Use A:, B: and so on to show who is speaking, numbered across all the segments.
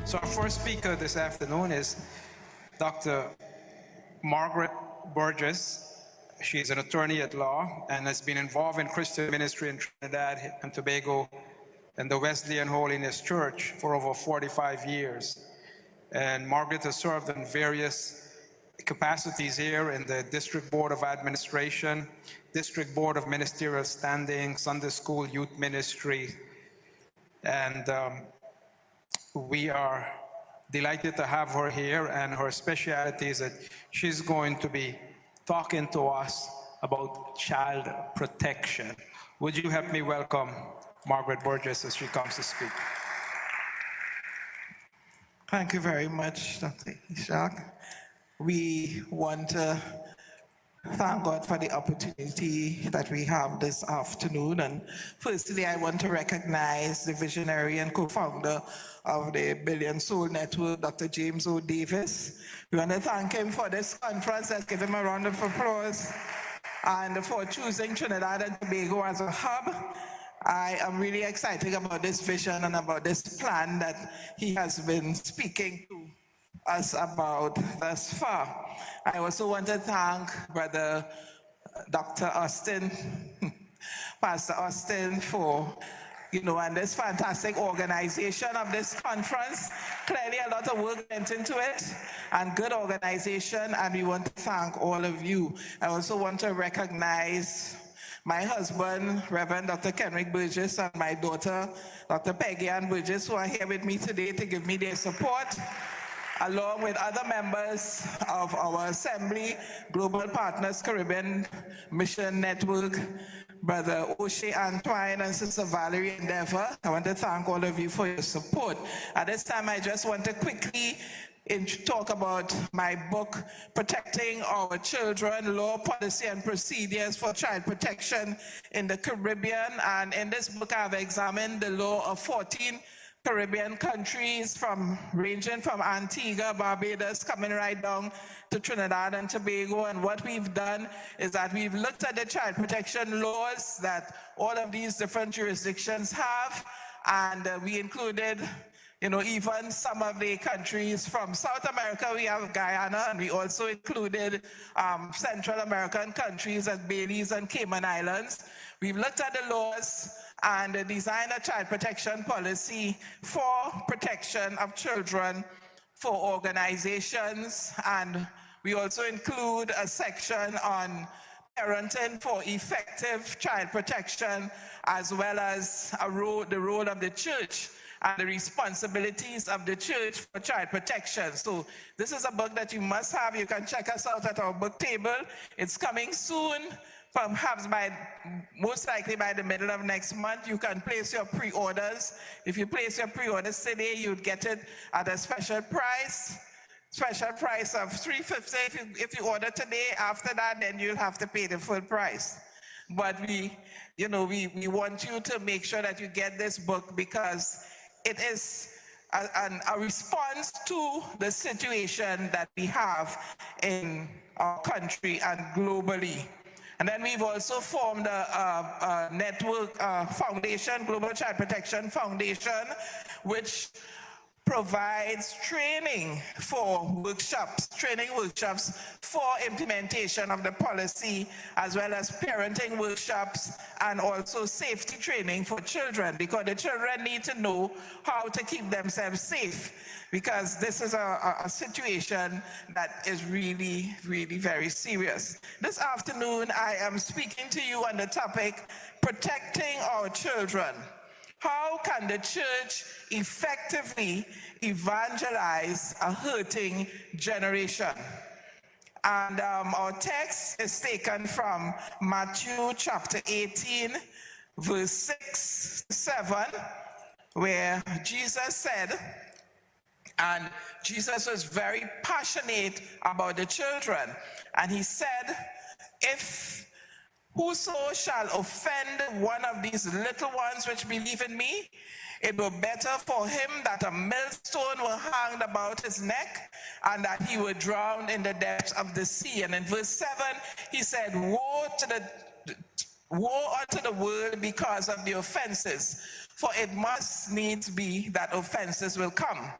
A: So our first speaker this afternoon is Dr. Margaret Burgess. She is an attorney at law and has been involved in Christian ministry in Trinidad and Tobago and the Wesleyan Holiness Church for over 45 years. And Margaret has served in various capacities here in the District Board of Administration, District Board of Ministerial Standing, Sunday School Youth Ministry, and we are delighted to have her here, and her specialty is that she's going to be talking to us about child protection. Would you help me welcome Margaret Burgess as she comes to speak?
B: Thank you very much, Dr. Ishak. We want to thank God for the opportunity that we have this afternoon. And firstly, I want to recognize the visionary and co-founder of the Billion Soul Network, Dr. James O. Davis. We want to thank him for this conference. Let's give him a round of applause. And for choosing Trinidad and Tobago as a hub. I am really excited about this vision and about this plan that he has been speaking to us about thus far. I also want to thank Brother Dr. Austin, Pastor Austin, for, and this fantastic organization of this conference. Clearly a lot of work went into it and good organization, and we want to thank all of you. I also want to recognize my husband, Reverend Dr. Kenrick Burgess, and my daughter, Dr. Peggy Ann Burgess, who are here with me today to give me their support, along with other members of our Assembly, Global Partners Caribbean Mission Network, Brother O'Shea Antoine and Sister Valerie Endeavor. I want to thank all of you for your support. At this time, I just want to quickly talk about my book, Protecting Our Children, Law, Policy and Procedures for Child Protection in the Caribbean. And in this book, I've examined the law of 14 Caribbean countries, ranging from Antigua, Barbados, coming right down to Trinidad and Tobago. And what we've done is that we've looked at the child protection laws that all of these different jurisdictions have, and we included even some of the countries from South America. We have Guyana, and we also included Central American countries as Belize and Cayman Islands. We've looked at the laws and designed a child protection policy for protection of children for organizations. And we also include a section on parenting for effective child protection, as well as the role of the church and the responsibilities of the church for child protection. So this is a book that you must have. You can check us out at our book table. It's coming soon, perhaps most likely by the middle of next month. You can place your pre-orders. If you place your pre-orders today, you'd get it at a special price of $350 if you order today. After that, then you'll have to pay the full price. But we want you to make sure that you get this book, because it is a response to the situation that we have in our country and globally. And then we've also formed a network foundation, Global Child Protection Foundation, which provides training workshops for implementation of the policy, as well as parenting workshops and also safety training for children, because the children need to know how to keep themselves safe, because this is a situation that is really, really very serious. This afternoon, I am speaking to you on the topic, Protecting Our Children. How can the church effectively evangelize a hurting generation? And our text is taken from Matthew chapter 18, verse 6 to 7, where Jesus said, and Jesus was very passionate about the children, and he said, if whoso shall offend one of these little ones which believe in me, it were better for him that a millstone were hanged about his neck and that he were drowned in the depths of the sea. And in verse 7, he said, woe to Woe unto the world because of the offenses, for it must needs be that offenses will come.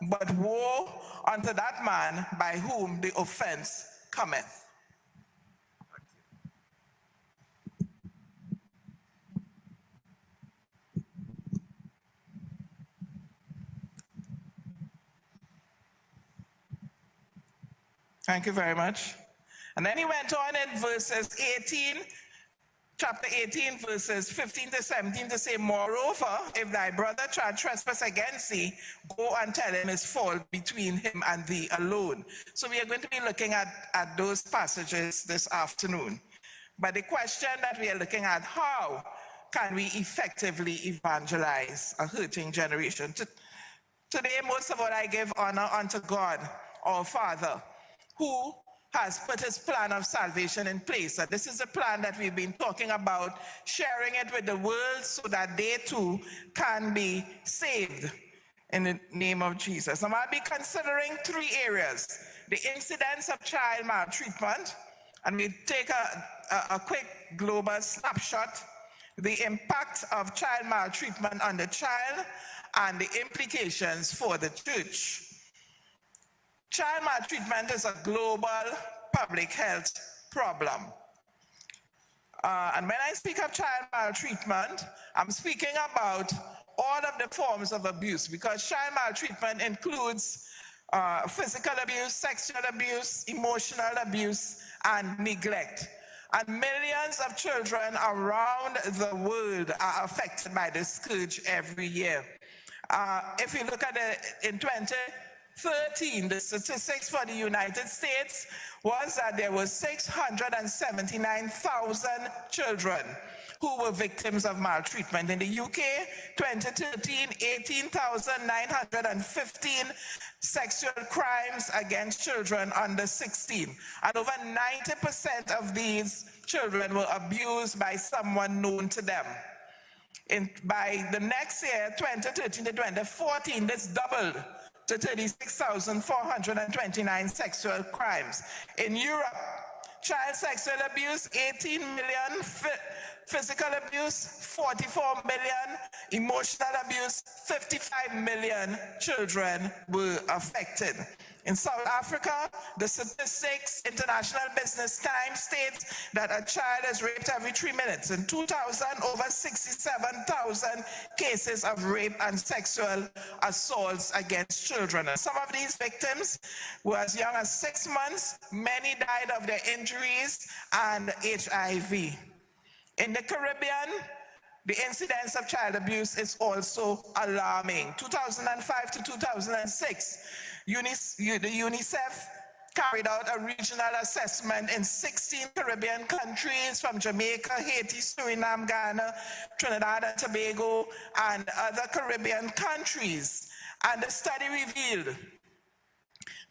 B: But woe unto that man by whom the offense cometh. Thank you very much. And then he went on in verses 18, chapter 18, verses 15 to 17 to say, moreover, if thy brother shall trespass against thee, go and tell him his fault between him and thee alone. So we are going to be looking at those passages this afternoon. But the question that we are looking at, how can we effectively evangelize a hurting generation? Today, most of all, I give honor unto God, our Father, who has put his plan of salvation in place. And this is a plan that we've been talking about, sharing it with the world so that they too can be saved in the name of Jesus. And I'll be considering three areas: the incidence of child maltreatment, and we take a quick global snapshot, the impact of child maltreatment on the child, and the implications for the church. Child maltreatment is a global public health problem. And when I speak of child maltreatment, I'm speaking about all of the forms of abuse, because child maltreatment includes physical abuse, sexual abuse, emotional abuse, and neglect. And millions of children around the world are affected by this scourge every year. If you look at it in 2013, the statistics for the United States was that there were 679,000 children who were victims of maltreatment. In the UK, 2013, 18,915 sexual crimes against children under 16. And over 90% of these children were abused by someone known to them. By the next year, 2013 to 2014, this doubled to 36,429 sexual crimes. In Europe, child sexual abuse, 18 million, physical abuse, 44 million, emotional abuse, 55 million children were affected. In South Africa, the statistics, International Business Times states that a child is raped every 3 minutes. In 2000, over 67,000 cases of rape and sexual assaults against children. And some of these victims were as young as 6 months. Many died of their injuries and HIV. In the Caribbean, the incidence of child abuse is also alarming. 2005 to 2006, the UNICEF carried out a regional assessment in 16 Caribbean countries, from Jamaica, Haiti, Suriname, Ghana, Trinidad and Tobago, and other Caribbean countries. And the study revealed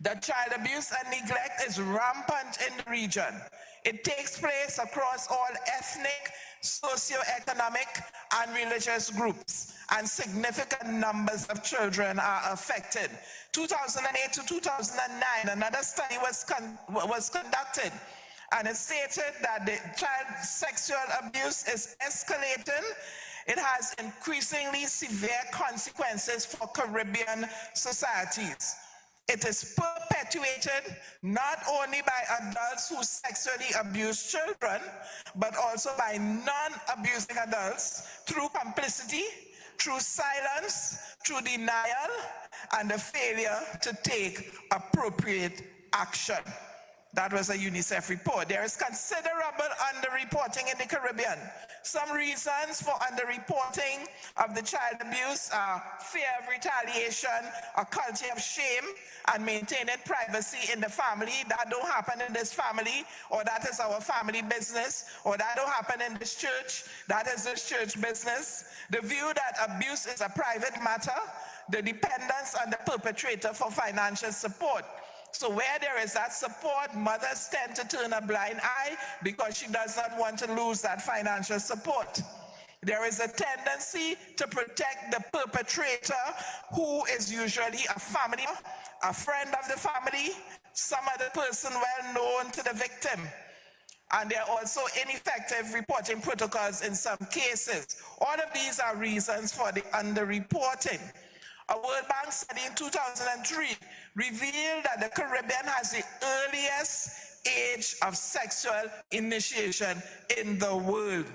B: that child abuse and neglect is rampant in the region. It takes place across all ethnic, socioeconomic, and religious groups, and significant numbers of children are affected. 2008 to 2009, another study was conducted, and it stated that the child sexual abuse is escalating. It has increasingly severe consequences for Caribbean societies. It is perpetuated not only by adults who sexually abuse children, but also by non-abusing adults through complicity, through silence, through denial, and the failure to take appropriate action. That was a UNICEF report. There is considerable underreporting in the Caribbean. Some reasons for underreporting of the child abuse are fear of retaliation, a culture of shame, and maintaining privacy in the family. That don't happen in this family, or that is our family business, or that don't happen in this church, that is this church business. The view that abuse is a private matter, the dependence on the perpetrator for financial support. So where there is that support, mothers tend to turn a blind eye because she does not want to lose that financial support. There is a tendency to protect the perpetrator, who is usually a family, a friend of the family, some other person well known to the victim. and there are also ineffective reporting protocols in some cases. All of these are reasons for the underreporting. A World Bank study in 2003 revealed that the Caribbean has the earliest age of sexual initiation in the world.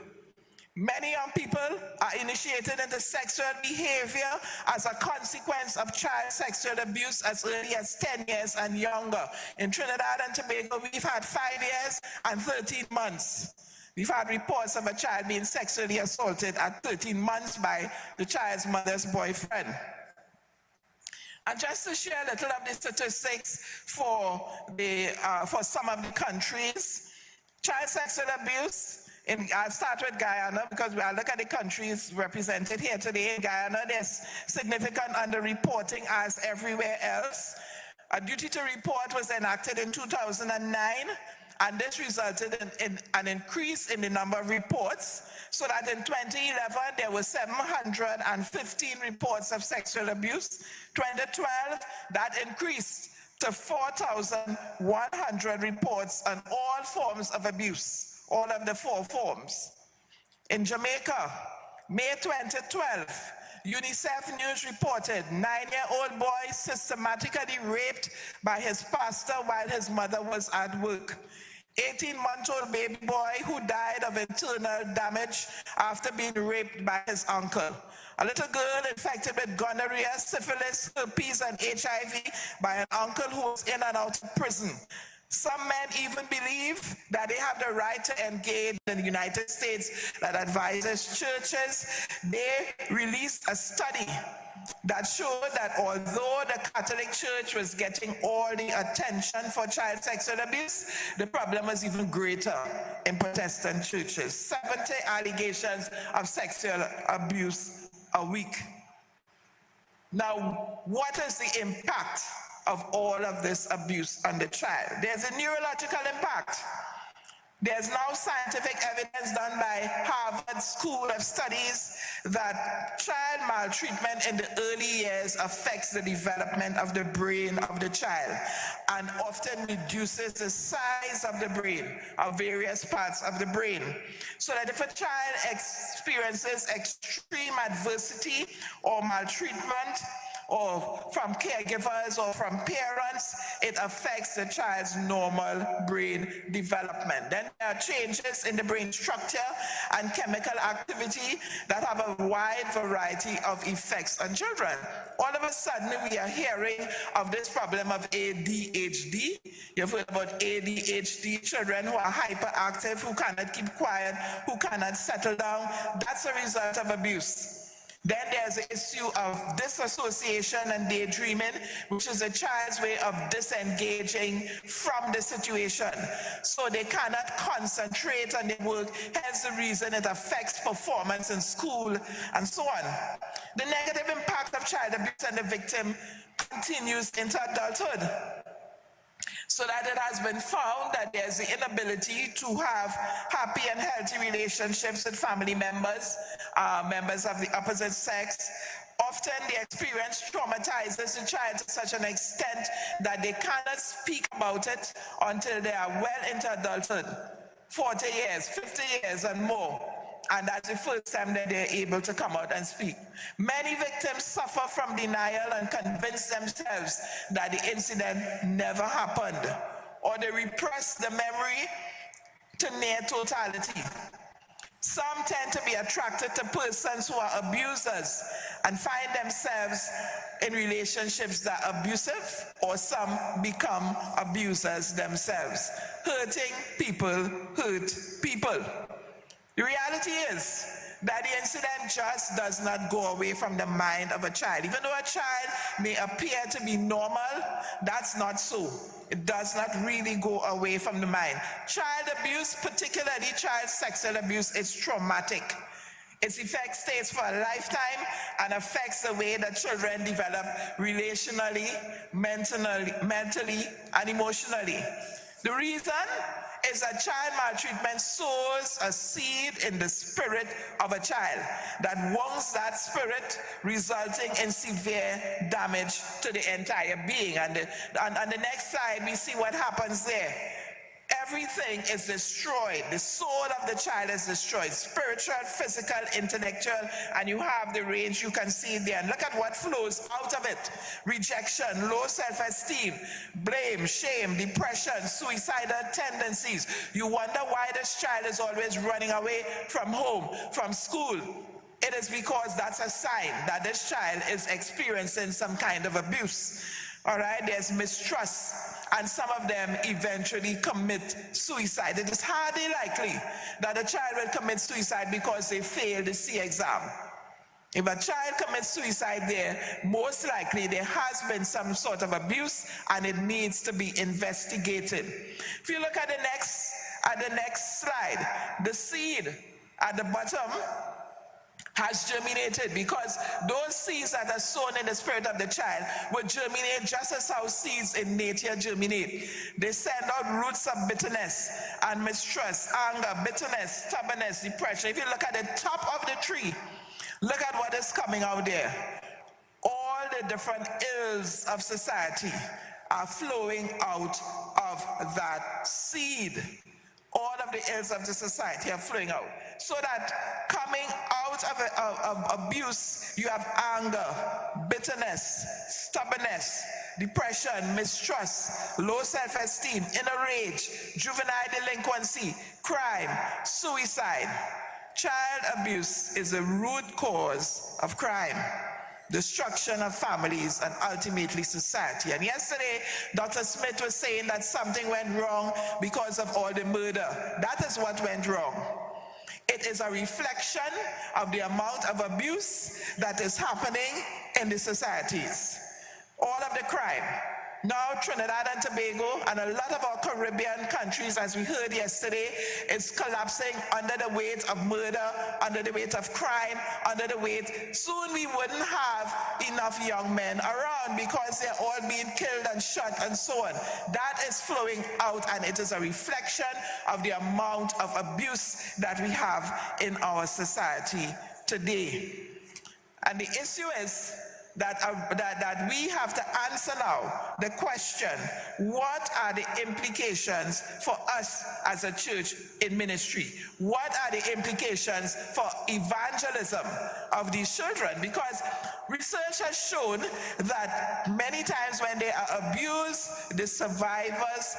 B: Many young people are initiated into sexual behavior as a consequence of child sexual abuse as early as 10 years and younger. In Trinidad and Tobago, we've had 5 years and 13 months. We've had reports of a child being sexually assaulted at 13 months by the child's mother's boyfriend. And just to share a little of the statistics for some of the countries, child sexual abuse, I'll start with Guyana because I look at the countries represented here today. In Guyana, there's significant underreporting as everywhere else. A duty to report was enacted in 2009, and this resulted in an increase in the number of reports, so that in 2011, there were 715 reports of sexual abuse. 2012, that increased to 4,100 reports on all forms of abuse. All of the 4 forms. In Jamaica, May 2012, UNICEF News reported 9-year-old boy systematically raped by his pastor while his mother was at work. 18-month-old baby boy who died of internal damage after being raped by his uncle. A little girl infected with gonorrhea, syphilis, herpes, and HIV by an uncle who was in and out of prison. Some men even believe that they have the right to engage in the United States that advises churches. They released a study that showed that although the Catholic Church was getting all the attention for child sexual abuse, the problem was even greater in Protestant churches. 70 allegations of sexual abuse a week. Now, what is the impact of all of this abuse on the child? There's a neurological impact. There's now scientific evidence done by Harvard School of Studies that child maltreatment in the early years affects the development of the brain of the child and often reduces the size of the brain, of various parts of the brain. So that if a child experiences extreme adversity or maltreatment, or from caregivers or from parents, it affects the child's normal brain development. Then there are changes in the brain structure and chemical activity that have a wide variety of effects on children. All of a sudden, we are hearing of this problem of ADHD. You've heard about ADHD, children who are hyperactive, who cannot keep quiet, who cannot settle down. That's a result of abuse. Then there's the issue of disassociation and daydreaming, which is a child's way of disengaging from the situation. So they cannot concentrate on their work, hence the reason it affects performance in school and so on. The negative impact of child abuse on the victim continues into adulthood. So that it has been found that there's the inability to have happy and healthy relationships with family members, members of the opposite sex. Often the experience traumatizes the child to such an extent that they cannot speak about it until they are well into adulthood, 40 years, 50 years and more. And that's the first time that they're able to come out and speak. Many victims suffer from denial and convince themselves that the incident never happened, or they repress the memory to near totality. Some tend to be attracted to persons who are abusers and find themselves in relationships that are abusive, or some become abusers themselves. Hurting people hurt people. The reality is that the incident just does not go away from the mind of a child. Even though a child may appear to be normal, that's not so. It does not really go away from the mind. Child abuse, particularly child sexual abuse, is traumatic. Its effect stays for a lifetime and affects the way that children develop relationally, mentally, and emotionally. The reason is that child maltreatment sows a seed in the spirit of a child that wounds that spirit, resulting in severe damage to the entire being. And on the next slide, we see what happens there. everything is destroyed. The soul of the child is destroyed. Spiritual, physical, intellectual, and you have the range you can see there. And look at what flows out of it. Rejection, low self-esteem, blame, shame, depression, suicidal tendencies. You wonder why this child is always running away from home, from school. It is because that's a sign that this child is experiencing some kind of abuse. All right, there's mistrust, and some of them eventually commit suicide. It is hardly likely that a child will commit suicide because they failed the C exam. If a child commits suicide there, most likely there has been some sort of abuse and it needs to be investigated. If you look at the next slide, the seed at the bottom has germinated, because those seeds that are sown in the spirit of the child will germinate just as how seeds in nature germinate. They send out roots of bitterness and mistrust, anger, bitterness, stubbornness, depression. If you look at the top of the tree, look at what is coming out there. All the different ills of society are flowing out of that seed. All of the ills of the society are flowing out. So that coming out of abuse, you have anger, bitterness, stubbornness, depression, mistrust, low self-esteem, inner rage, juvenile delinquency, crime, suicide. Child abuse is the root cause of crime, destruction of families, and ultimately society. And yesterday, Dr. Smith was saying that something went wrong because of all the murder. That is what went wrong. It is a reflection of the amount of abuse that is happening in the societies. All of the crime. Now Trinidad and Tobago and a lot of our Caribbean countries, as we heard yesterday, is collapsing under the weight of murder, under the weight of crime, under the weight. Soon we wouldn't have enough young men around because they're all being killed and shot and so on. That is flowing out, and it is a reflection of the amount of abuse that we have in our society today. And the issue is that we have to answer now the question, what are the implications for us as a church in ministry? What are the implications for evangelism of these children? Because research has shown that many times when they are abused, the survivors'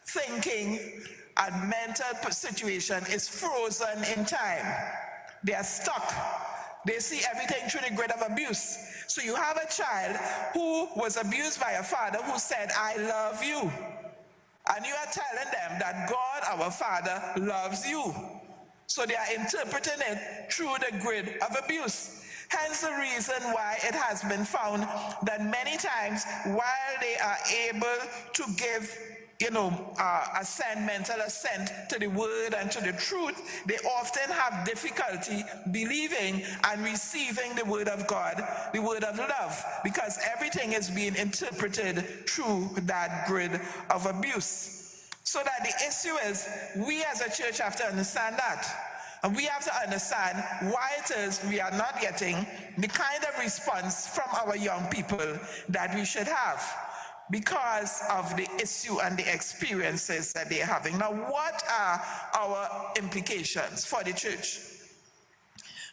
B: thinking and mental situation is frozen in time. They are stuck. They see everything through the grid of abuse. So you have a child who was abused by a father who said, I love you. And you are telling them that God, our Father, loves you. So they are interpreting it through the grid of abuse. Hence the reason why it has been found that many times while they are able to give mental assent to the word and to the truth, they often have difficulty believing and receiving the word of God, the word of love, because everything is being interpreted through that grid of abuse. So that the issue is, we as a church have to understand that. And we have to understand why it is we are not getting the kind of response from our young people that we should have, because of the issue and the experiences that they're having. Now, what are our implications for the church?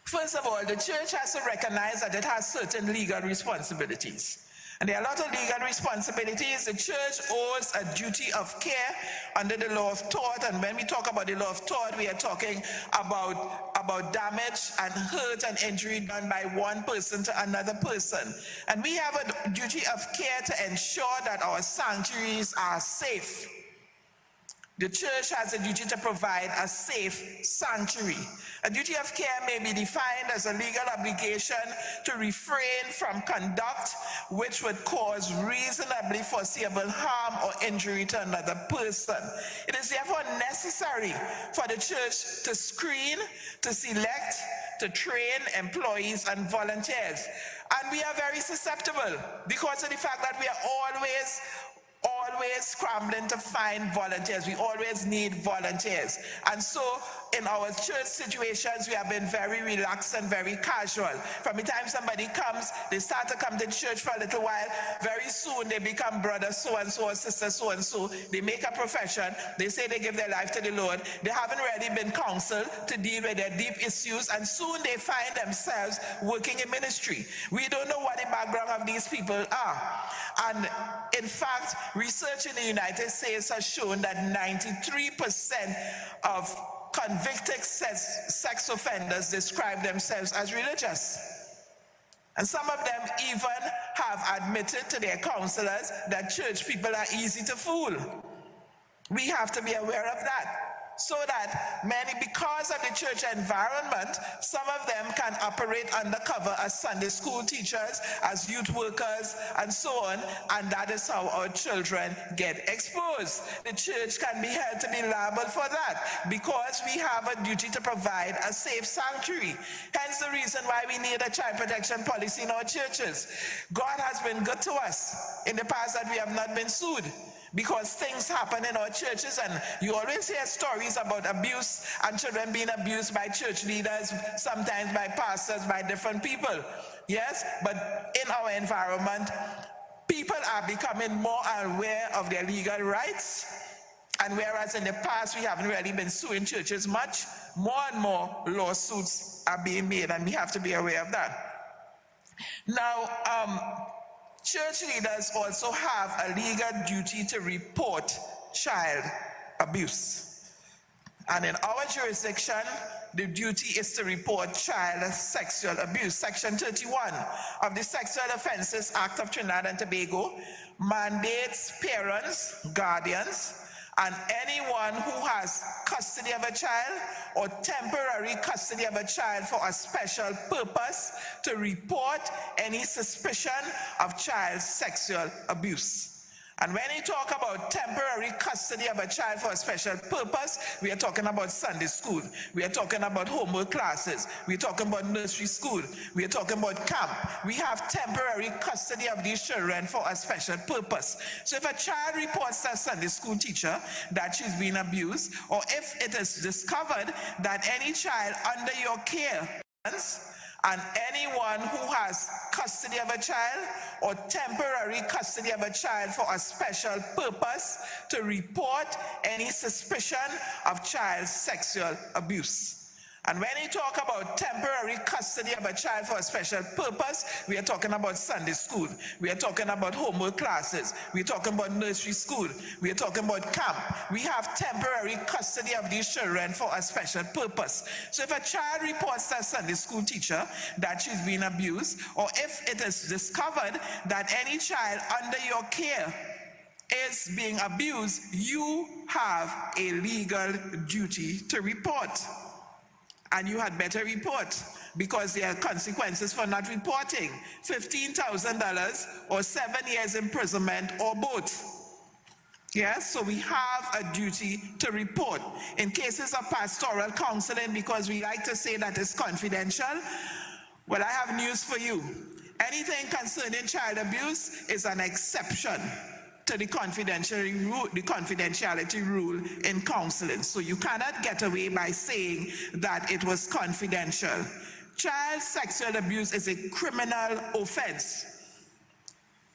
B: First of all, the church has to recognize that it has certain legal responsibilities. And there are a lot of legal responsibilities. The church owes a duty of care under the law of tort. And when we talk about the law of tort, we are talking about damage and hurt and injury done by one person to another person. And we have a duty of care to ensure that our sanctuaries are safe. The church has a duty to provide a safe sanctuary. A duty of care may be defined as a legal obligation to refrain from conduct which would cause reasonably foreseeable harm or injury to another person. It is therefore necessary for the church to screen, to select, to train employees and volunteers. And we are very susceptible because of the fact that we are always always scrambling to find volunteers. We always need volunteers. And so in our church situations, we have been very relaxed and very casual. From the time somebody comes, they start to come to church for a little while. Very soon they become brother so-and-so or sister so-and-so. They make a profession. They say they give their life to the Lord. They haven't really been counseled to deal with their deep issues, and soon they find themselves working in ministry. We don't know what the background of these people are. And in fact, research in the United States has shown that 93% of convicted sex offenders describe themselves as religious. And some of them even have admitted to their counselors that church people are easy to fool. We have to be aware of that. So that many, because of the church environment, some of them can operate undercover as Sunday school teachers, as youth workers, and so on, and that is how our children get exposed. The church can be held to be liable for that, because we have a duty to provide a safe sanctuary. Hence the reason why we need a child protection policy in our churches. God has been good to us in the past that we have not been sued, because things happen in our churches, and you always hear stories about abuse and children being abused by church leaders, sometimes by pastors, by different people. Yes, but in our environment, people are becoming more aware of their legal rights, and whereas in the past we haven't really been suing churches much, more and more lawsuits are being made, and we have to be aware of that. Now, church leaders also have a legal duty to report child abuse. And in our jurisdiction, the duty is to report child sexual abuse. Section 31 of the Sexual Offences Act of Trinidad and Tobago mandates parents, guardians, and anyone who has custody of a child or temporary custody of a child for a special purpose to report any suspicion of child sexual abuse. And when we talk about temporary custody of a child for a special purpose, we are talking about Sunday school. We are talking about homework classes. We are talking about nursery school. We are talking about camp. We have temporary custody of these children for a special purpose. So if a child reports to a Sunday school teacher that she's been abused, or if it is discovered that any child under your care, and anyone who has custody of a child or temporary custody of a child for a special purpose to report any suspicion of child sexual abuse. And when we talk about temporary custody of a child for a special purpose, we are talking about Sunday school. We are talking about homework classes. We are talking about nursery school. We are talking about camp. We have temporary custody of these children for a special purpose. So if a child reports to a Sunday school teacher that she's been abused, or if it is discovered that any child under your care is being abused, you have a legal duty to report. And you had better report, because there are consequences for not reporting. $15,000 or 7 years imprisonment or both. Yes, so we have a duty to report. In cases of pastoral counseling, because we like to say that it's confidential, well, I have news for you. Anything concerning child abuse is an exception to the confidentiality rule in counseling. So you cannot get away by saying that it was confidential. Child sexual abuse is a criminal offense.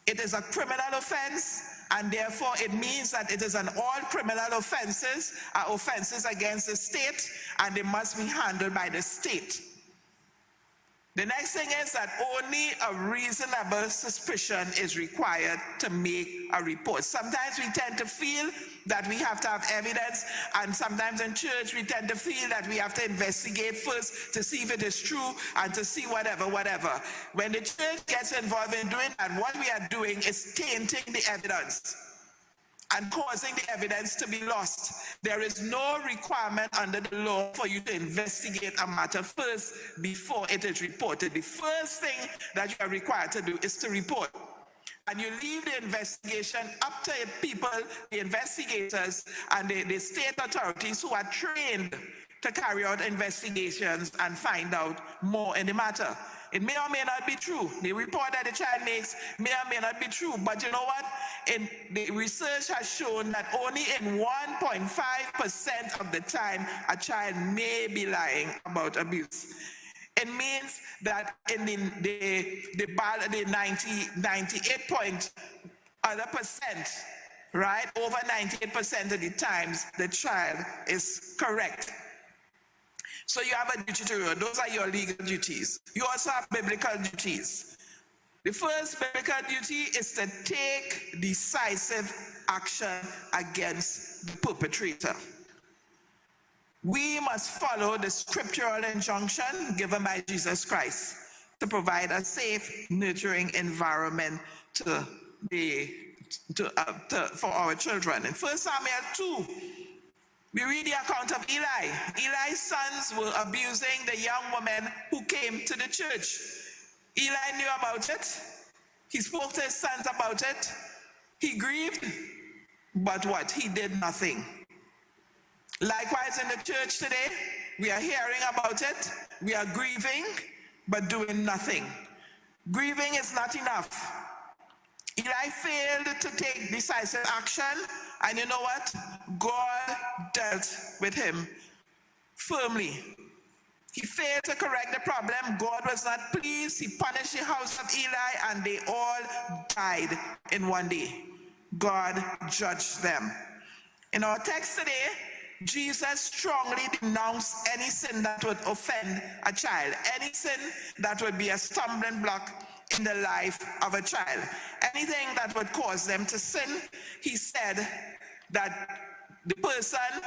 B: It is a criminal offense, and therefore it means that it is an all criminal offenses are offenses against the state, and they must be handled by the state. The next thing is that only a reasonable suspicion is required to make a report. Sometimes we tend to feel that we have to have evidence, and sometimes in church we tend to feel that we have to investigate first to see if it is true and to see whatever. When the church gets involved in doing that, what we are doing is tainting the evidence and causing the evidence to be lost. There is no requirement under the law for you to investigate a matter first before it is reported. The first thing that you are required to do is to report. And you leave the investigation up to people, the investigators, and the state authorities who are trained to carry out investigations and find out more in the matter. It may or may not be true. The report that the child makes may or may not be true. But you know what? The research has shown that only in 1.5% of the time a child may be lying about abuse. It means that in the 98% right? Over 98% of the times, the child is correct. So you have a duty to rule. Those are your legal duties. You also have biblical duties. The first biblical duty is to take decisive action against the perpetrator. We must follow the scriptural injunction given by Jesus Christ to provide a safe, nurturing environment for our children. In 1 Samuel 2, we read the account of Eli. Eli's sons were abusing the young woman who came to the church. Eli knew about it. He spoke to his sons about it. He grieved, but what? He did nothing. Likewise in the church today, we are hearing about it. We are grieving, but doing nothing. Grieving is not enough. Eli failed to take decisive action, and you know what? God dealt with him firmly. He failed to correct the problem. God was not pleased. He punished the house of Eli, and they all died in one day. God judged them. In our text today, Jesus strongly denounced any sin that would offend a child, any sin that would be a stumbling block in the life of a child. Anything that would cause them to sin, he said that the person,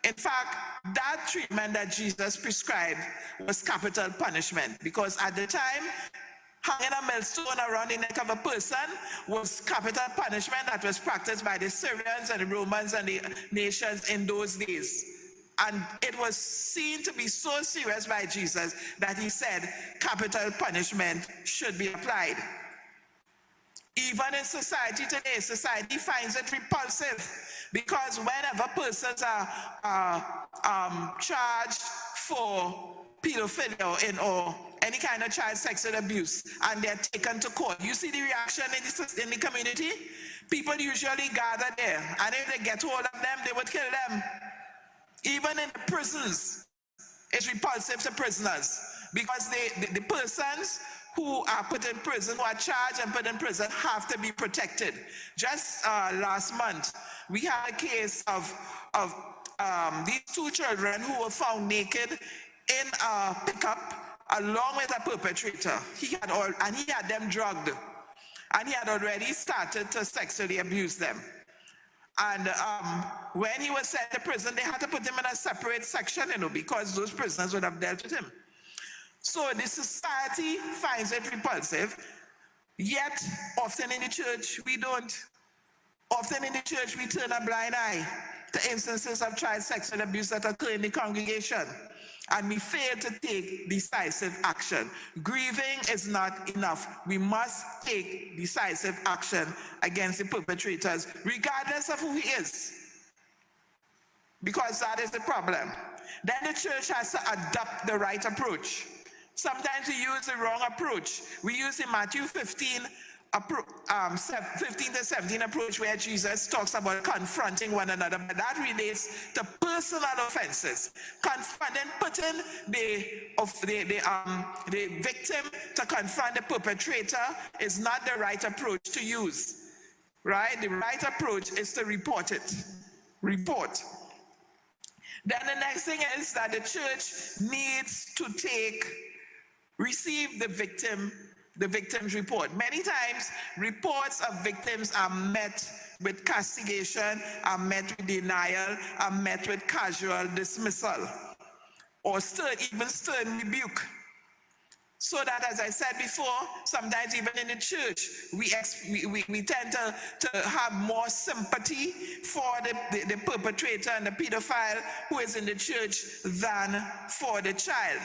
B: in fact, that treatment that Jesus prescribed was capital punishment, because at the time, hanging a millstone around the neck of a person was capital punishment that was practiced by the Syrians and the Romans and the nations in those days. And it was seen to be so serious by Jesus that he said capital punishment should be applied. Even in society today, society finds it repulsive, because whenever persons are charged for pedophilia or any kind of child sexual abuse and they're taken to court, you see the reaction in the community? People usually gather there, and if they get hold of them, they would kill them. Even in the prisons, it's repulsive to prisoners, because the persons who are put in prison, who are charged and put in prison, have to be protected. Just last month, we had a case of these two children who were found naked in a pickup along with a perpetrator. He had them drugged, and he had already started to sexually abuse them. And when he was sent to prison, they had to put him in a separate section, because those prisoners would have dealt with him. So the society finds it repulsive, yet often in the church we don't. Often in the church we turn a blind eye to instances of child sexual abuse that occur in the congregation, and we fail to take decisive action. Grieving is not enough. We must take decisive action against the perpetrators, regardless of who he is, because that is the problem. Then the church has to adopt the right approach. Sometimes we use the wrong approach. We use the Matthew 15 to 17 approach, where Jesus talks about confronting one another, but that relates to personal offenses. Confronting, putting the victim to confront the perpetrator is not the right approach to use, right? The right approach is to report it. Report. Then the next thing is that the church needs to receive the victim's report. Many times, reports of victims are met with castigation, are met with denial, are met with casual dismissal, or even stern rebuke. So that, as I said before, sometimes even in the church, we tend to have more sympathy for the perpetrator and the pedophile who is in the church than for the child.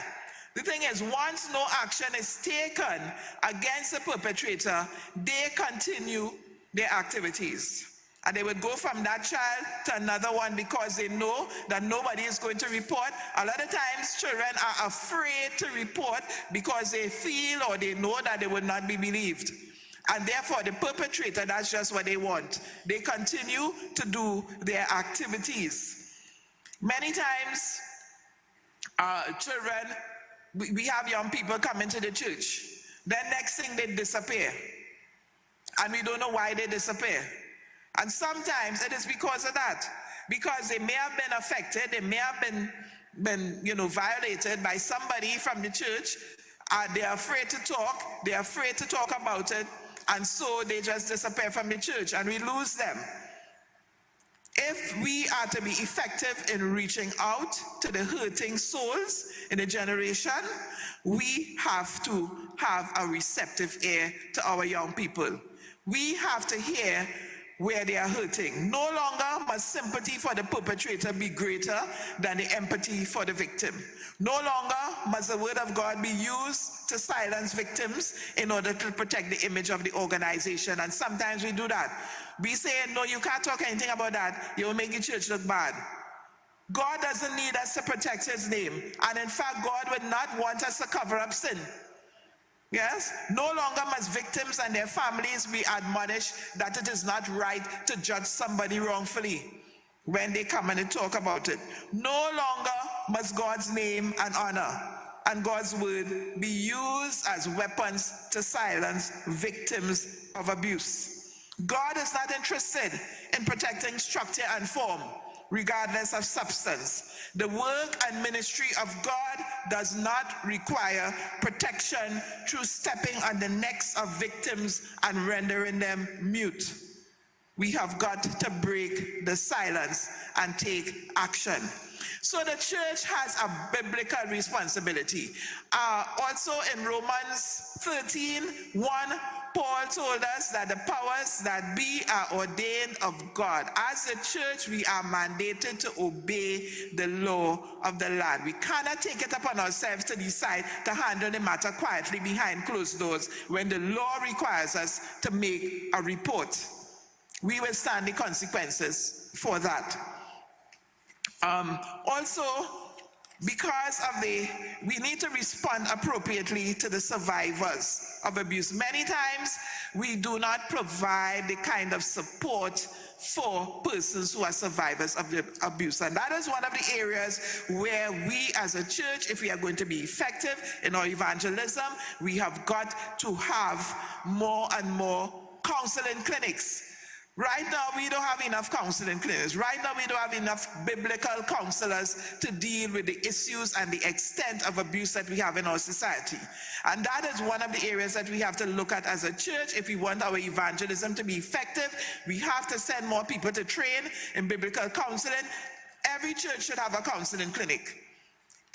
B: The thing is, once no action is taken against the perpetrator, they continue their activities. And they would go from that child to another one because they know that nobody is going to report. A lot of times children are afraid to report because they feel or they know that they would not be believed. And therefore the perpetrator, that's just what they want. They continue to do their activities. Many times children, we have young people come into the church. Then next thing they disappear. And we don't know why they disappear. And sometimes it is because of that. Because they may have been affected, they may have been violated by somebody from the church. They're afraid to talk, they're afraid to talk about it, and so they just disappear from the church and we lose them. If we are to be effective in reaching out to the hurting souls in a generation, we have to have a receptive ear to our young people. We have to hear where they are hurting. No longer must sympathy for the perpetrator be greater than the empathy for the victim. No longer must the word of God be used to silence victims in order to protect the image of the organization. And sometimes we do that. We say, no, you can't talk anything about that. You will make the church look bad. God doesn't need us to protect his name. And in fact, God would not want us to cover up sin. Yes? No longer must victims and their families be admonished that it is not right to judge somebody wrongfully when they come and they talk about it. No longer must God's name and honor and God's word be used as weapons to silence victims of abuse. God is not interested in protecting structure and form, regardless of substance. The work and ministry of God does not require protection through stepping on the necks of victims and rendering them mute. We have got to break the silence and take action. So the church has a biblical responsibility. Also in Romans 13:1, Paul told us that the powers that be are ordained of God. As a church, we are mandated to obey the law of the land. We cannot take it upon ourselves to decide to handle the matter quietly behind closed doors when the law requires us to make a report. We will stand the consequences for that. Also, because of we need to respond appropriately to the survivors of abuse. Many times we do not provide the kind of support for persons who are survivors of the abuse. And that is one of the areas where we as a church, if we are going to be effective in our evangelism, we have got to have more and more counseling clinics. Right now, we don't have enough counseling clinics. Right now, we don't have enough biblical counselors to deal with the issues and the extent of abuse that we have in our society. And that is one of the areas that we have to look at as a church. If we want our evangelism to be effective, we have to send more people to train in biblical counseling. Every church should have a counseling clinic.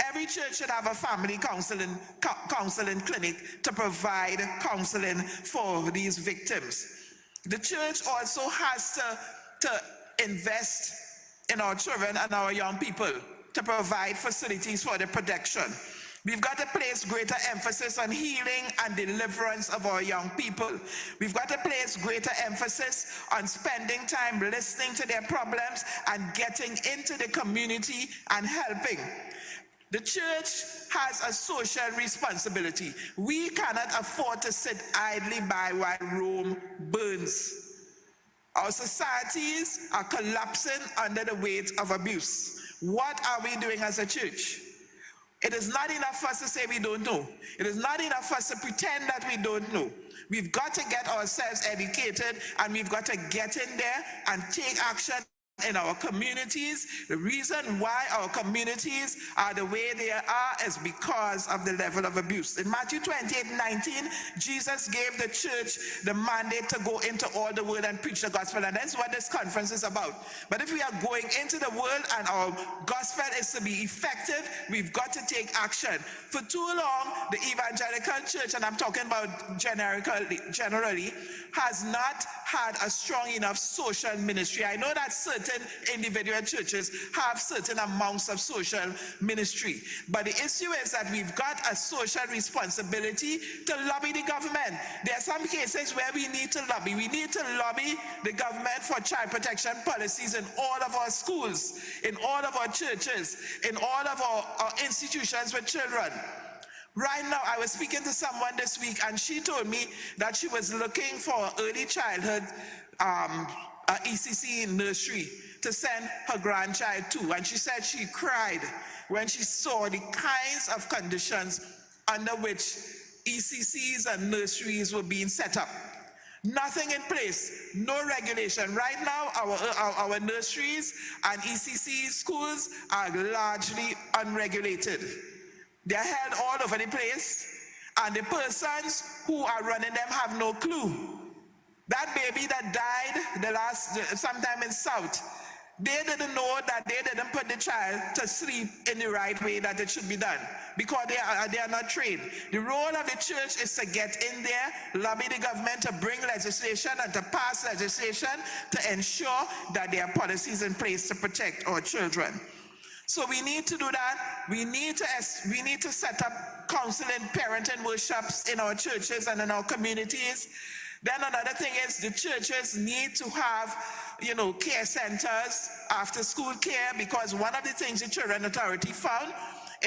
B: Every church should have a family counseling clinic to provide counseling for these victims. The church also has to invest in our children and our young people to provide facilities for their protection. We've got to place greater emphasis on healing and deliverance of our young people. We've got to place greater emphasis on spending time listening to their problems and getting into the community and helping. The church has a social responsibility. We cannot afford to sit idly by while Rome burns. Our societies are collapsing under the weight of abuse. What are we doing as a church? It is not enough for us to say we don't know. It is not enough for us to pretend that we don't know. We've got to get ourselves educated, and we've got to get in there and take action in our communities. The reason why our communities are the way they are is because of the level of abuse. In Matthew 28:19, Jesus gave the church the mandate to go into all the world and preach the gospel, and that's what this conference is about. But if we are going into the world and our gospel is to be effective, we've got to take action. For too long, the evangelical church, and I'm talking about generally, has not had a strong enough social ministry. I know that certain certain individual churches have certain amounts of social ministry. But the issue is that we've got a social responsibility to lobby the government. There are some cases where we need to lobby. We need to lobby the government for child protection policies in all of our schools, in all of our churches, in all of our institutions with children. Right now, I was speaking to someone this week, and she told me that she was looking for early childhood ECC nursery to send her grandchild to. And she said she cried when she saw the kinds of conditions under which ECCs and nurseries were being set up. Nothing in place, no regulation. Right now, our nurseries and ECC schools are largely unregulated. They're held all over the place, and the persons who are running them have no clue. That baby that died sometime in South, they didn't know that they didn't put the child to sleep in the right way that it should be done, because they are not trained. The role of the church is to get in there, lobby the government to bring legislation and to pass legislation to ensure that there are policies in place to protect our children. So we need to do that. We need to set up counseling, parenting workshops in our churches and in our communities. Then another thing is the churches need to have, care centers, after school care, because one of the things the Children Authority found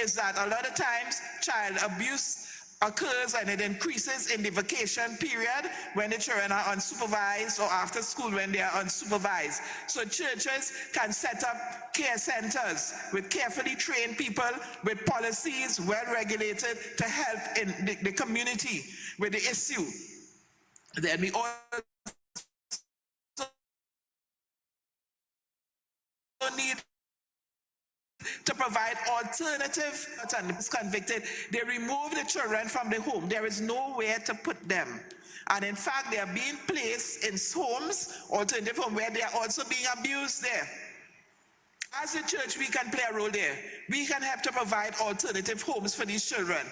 B: is that a lot of times child abuse occurs and it increases in the vacation period when the children are unsupervised, or after school when they are unsupervised. So churches can set up care centers with carefully trained people, with policies well regulated to help in the community with the issue. Then we also need to provide alternative, and is convicted, they remove the children from the home. There is nowhere to put them. And in fact, they are being placed in homes, alternative home, where they are also being abused there. As a church, we can play a role there. We can help to provide alternative homes for these children.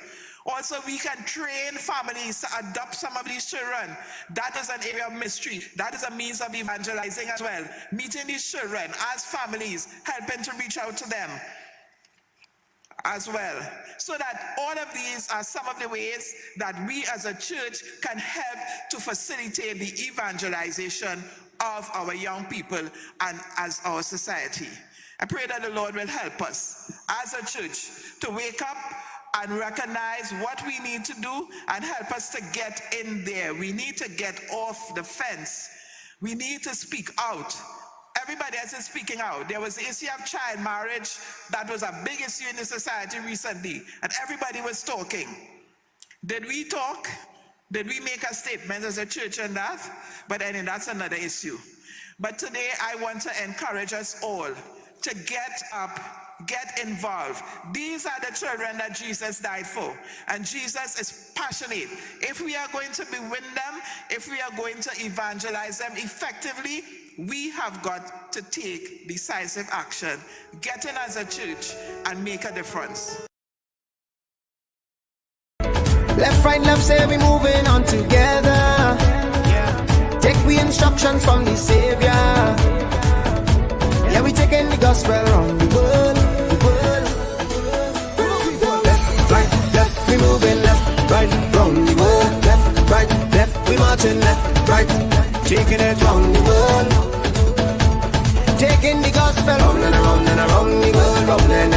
B: Also, we can train families to adopt some of these children. That is an area of mystery. That is a means of evangelizing as well. Meeting these children as families, helping to reach out to them as well. So that all of these are some of the ways that we as a church can help to facilitate the evangelization of our young people and as our society. I pray that the Lord will help us as a church to wake up and recognize what we need to do and help us to get in there. We need to get off the fence. We need to speak out. Everybody else is speaking out. There was the issue of child marriage that was a big issue in the society recently, and everybody was talking. Did we talk? Did we make a statement as a church on that? But anyway, that's another issue. But today I want to encourage us all to get up, get involved. These are the children that Jesus died for, and Jesus is passionate. If we are going to win them, if we are going to evangelize them effectively, we have got to take decisive action, get in as a church, and make a difference.
C: Left, right, left, say we moving on together. Take we instructions from the Savior. Yeah, we taking the gospel around the world, Left, right, left, we moving left, right, round the world. Left, right, left, we marching left, right, taking it round the world. Taking the gospel round and around the world, round and